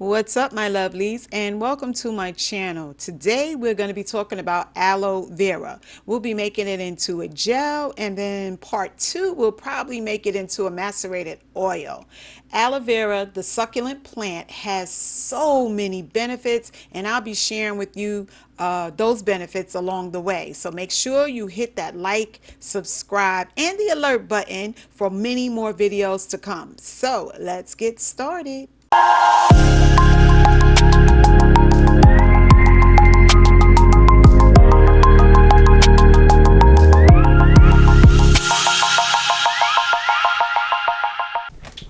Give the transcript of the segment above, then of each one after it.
What's up, my lovelies, and welcome to my channel. Today we're going to be talking about aloe vera. We'll be making it into a gel, and then part 2 we'll probably make it into a macerated oil. Aloe vera, the succulent plant, has so many benefits, and I'll be sharing with you those benefits along the way. So make sure you hit that like, subscribe, and the alert button for many more videos to come. So let's get started.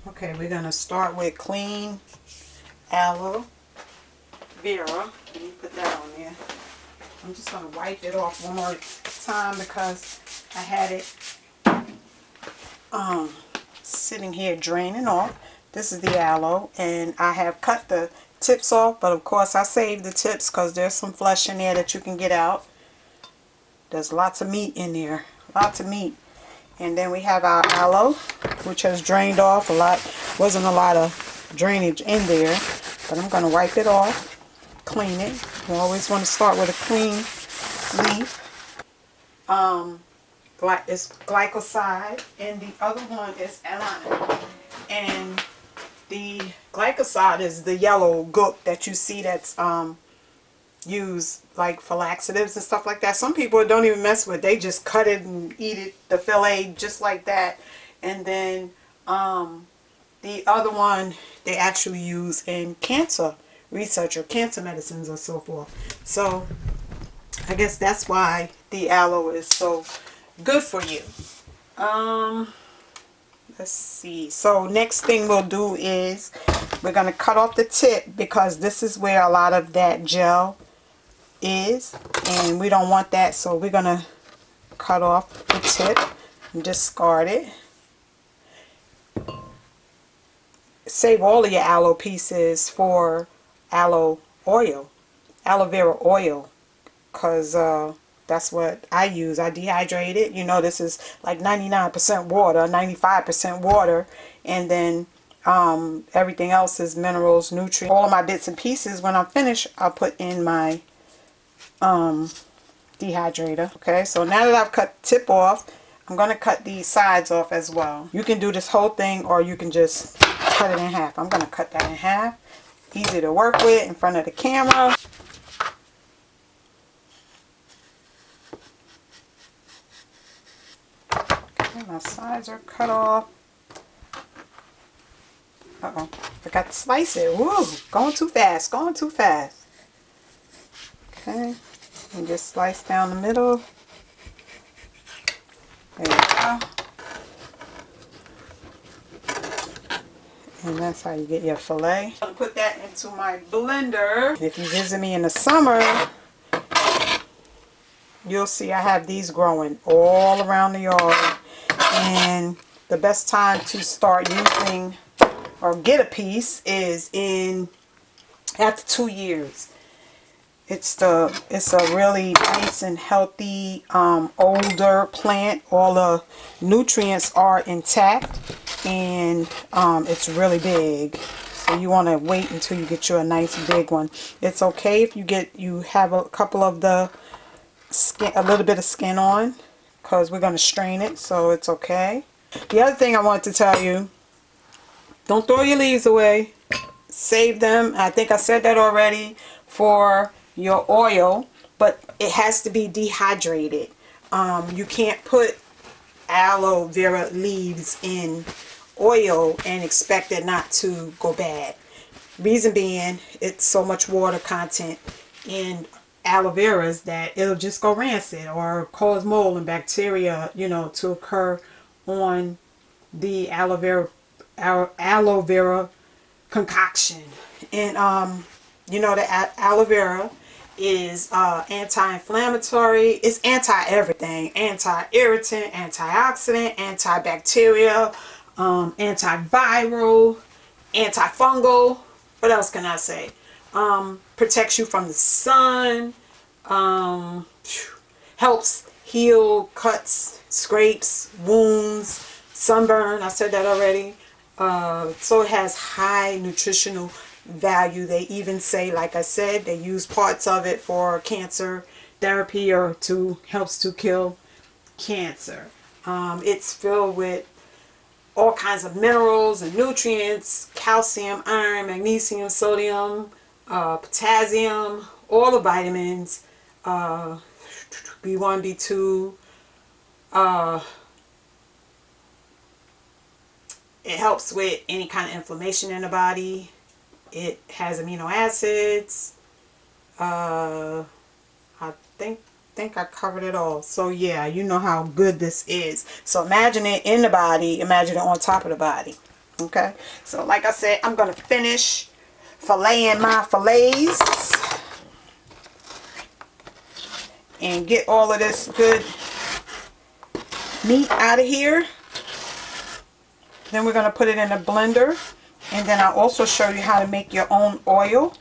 Okay, we're going to start with clean aloe vera. Let me put that on there. I'm just going to wipe it off one more time because I had it sitting here draining off. This is the aloe, and I have cut the tips off, but of course I saved the tips because there's some flesh in there that you can get out. There's lots of meat in there, lots of meat. And then we have our aloe, which has drained off a lot. Wasn't a lot of drainage in there, but I'm going to wipe it off, clean it. You always want to start with a clean leaf. It's glycoside, and the other one is aloe. And the glycoside is the yellow gook that you see that's used like for laxatives and stuff like that. Some people don't even mess with it. They just cut it and eat it, the fillet, just like that. And then the other one they actually use in cancer research or cancer medicines or so forth. So I guess that's why the aloe is so good for you. Let's see. So next thing we'll do is we're going to cut off the tip, because this is where a lot of that gel is, and we don't want that. So we're going to cut off the tip and discard it. Save all of your aloe pieces for aloe oil, aloe vera oil, because that's what I use. I dehydrate it. You know, this is like 99% water, 95% water, and then everything else is minerals, nutrients. All of my bits and pieces, when I'm finished, I'll put in my dehydrator. Okay, so now that I've cut the tip off, I'm going to cut these sides off as well. You can do this whole thing, or you can just cut it in half. I'm going to cut that in half. Easy to work with in front of the camera. Okay, my sides are cut off. Uh-oh, forgot to slice it. Woo, going too fast, going too fast. Okay, and just slice down the middle. There you go. And that's how you get your fillet. I'm going to put that into my blender. If you visit me in the summer, you'll see I have these growing all around the yard. And the best time to start using or get a piece is after 2 years. It's a really nice and healthy older plant. All the nutrients are intact, and it's really big. So you want to wait until you get you a nice big one. It's okay if you have a couple of the skin, a little bit of skin on, because we're going to strain it, so it's okay. The other thing I wanted to tell you, don't throw your leaves away. Save them. I think I said that already for your oil, but it has to be dehydrated. You can't put aloe vera leaves in oil and expect it not to go bad. Reason being, it's so much water content in aloe veras that it'll just go rancid or cause mold and bacteria, you know, to occur on the aloe vera concoction. And you know, the aloe vera is anti-inflammatory. It's anti-everything. Anti-irritant, antioxidant, antibacterial, antiviral, antifungal. What else can I say? Protects you from the sun. Helps heal cuts, scrapes, wounds, sunburn. I said that already. So it has high nutritional value. They even say, like I said, they use parts of it for cancer therapy or helps to kill cancer. It's filled with all kinds of minerals and nutrients, calcium, iron, magnesium, sodium, potassium, all the vitamins, B1, B2. It helps with any kind of inflammation in the body. It has amino acids. I think I covered it all. So yeah, you know how good this is. So imagine it in the body, imagine it on top of the body. Okay, so like I said, I'm gonna finish filleting my fillets and get all of this good meat out of here. Then we're gonna put it in a blender, and then I'll also show you how to make your own oil,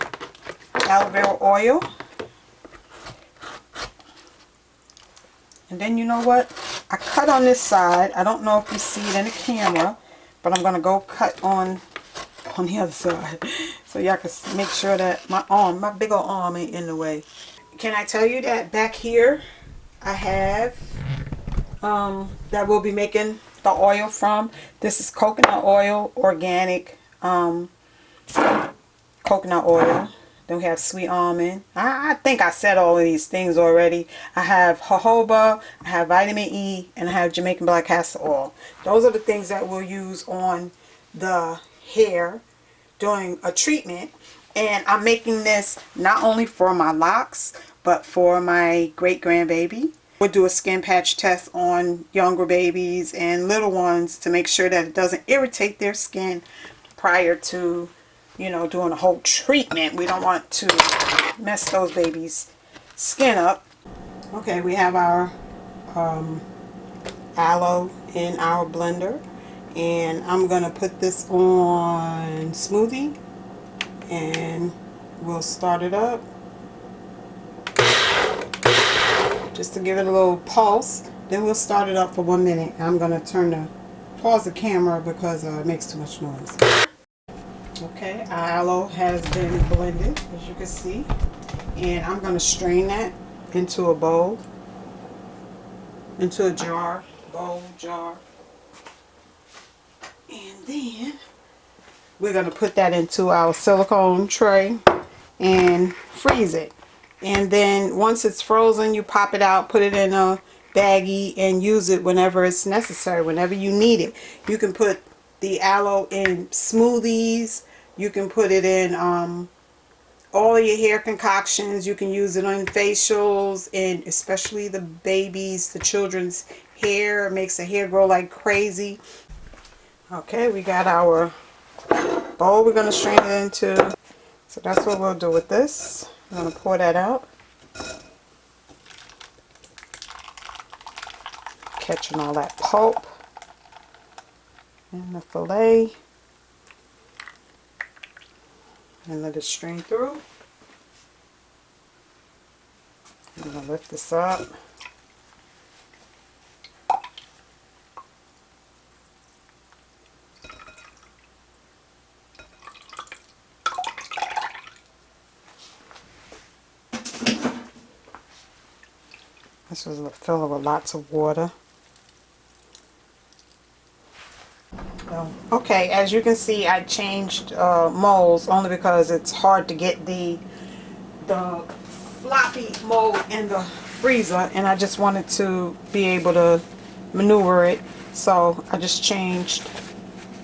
aloe vera oil. And then you know what? I cut on this side. I don't know if you see it in the camera, but I'm going to go cut on the other side. So y'all can make sure that my big old arm ain't in the way. Can I tell you that back here I have, that we'll be making the oil from. This is coconut oil, organic coconut oil. Then we have sweet almond. I think I said all of these things already. I have jojoba, I have vitamin E, and I have Jamaican black castor oil. Those are the things that we'll use on the hair during a treatment. And I'm making this not only for my locks, but for my great grandbaby. We'll do a skin patch test on younger babies and little ones to make sure that it doesn't irritate their skin prior to, you know, doing a whole treatment. We don't want to mess those babies' skin up. Okay, we have our aloe in our blender, and I'm gonna put this on smoothie, and we'll start it up just to give it a little pulse. Then we'll start it up for 1 minute. I'm gonna pause the camera because it makes too much noise. Okay, our aloe has been blended, as you can see, and I'm going to strain that into a bowl, into a jar, jar, and then we're going to put that into our silicone tray and freeze it. And then once it's frozen, you pop it out, put it in a baggie, and use it whenever it's necessary, whenever you need it. You can put the aloe in smoothies. You can put it in all of your hair concoctions. You can use it on facials, and especially the babies, the children's hair. It makes the hair grow like crazy. Okay, we got our bowl we're going to strain it into. So that's what we'll do with this. I'm going to pour that out. Catching all that pulp in the fillet. And let it strain through. I'm going to lift this up. This was filled with lots of water. Okay, as you can see, I changed molds only because it's hard to get the floppy mold in the freezer, and I just wanted to be able to maneuver it. So I just changed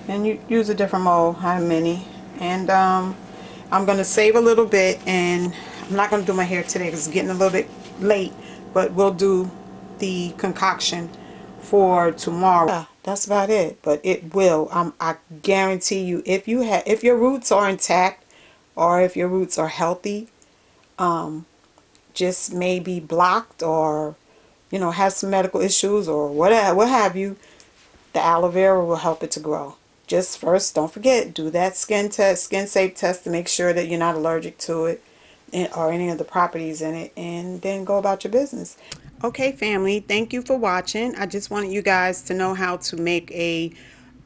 and you use a different mold, how many. And I'm going to save a little bit, and I'm not going to do my hair today because it's getting a little bit late, but we'll do the concoction for tomorrow. Yeah, that's about it. But it will, I guarantee you, if your roots are intact, or if your roots are healthy, just maybe blocked, or you know, have some medical issues or whatever, what have you, the aloe vera will help it to grow. Just first, don't forget, do that skin test, skin safe test, to make sure that you're not allergic to it or any of the properties in it, and then go about your business. Okay, family, thank you for watching. I just wanted you guys to know how to make a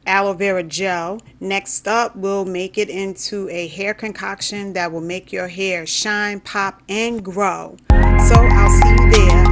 aloe vera gel. Next up, we'll make it into a hair concoction that will make your hair shine, pop, and grow. So I'll see you there.